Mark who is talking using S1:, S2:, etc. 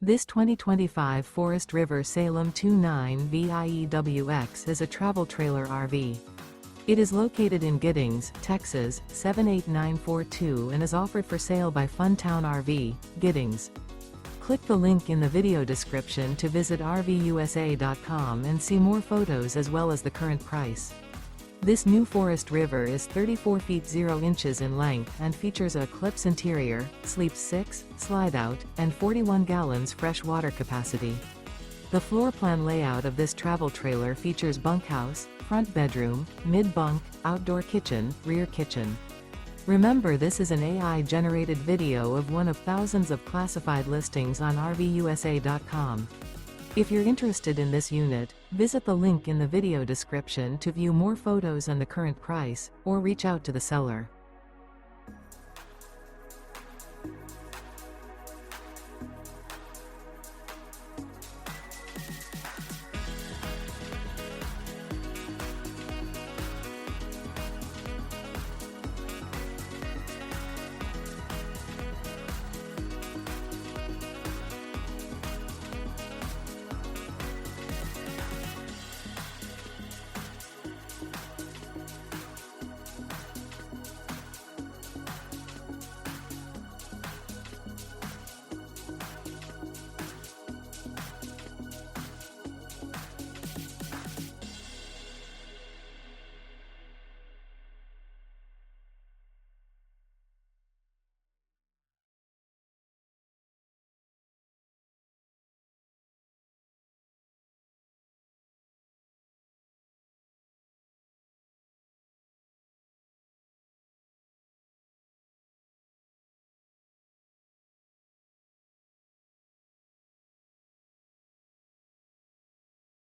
S1: This 2025 Forest River Salem 29 VIEWX is a travel trailer RV. It is located in Giddings, Texas, 78942 and is offered for sale by Funtown RV, Giddings. Click the link in the video description to visit RVUSA.com and see more photos as well as the current price. This new Forest River is 34 feet 0 inches in length and features a ECLIPSE interior, sleeps 6, slide-out, and 41 gallons fresh water capacity. The floor plan layout of this travel trailer features bunkhouse, front bedroom, mid-bunk, outdoor kitchen, rear kitchen. Remember, this is an AI-generated video of one of thousands of classified listings on RVUSA.com. If you're interested in this unit, visit the link in the video description to view more photos and the current price, or reach out to the seller.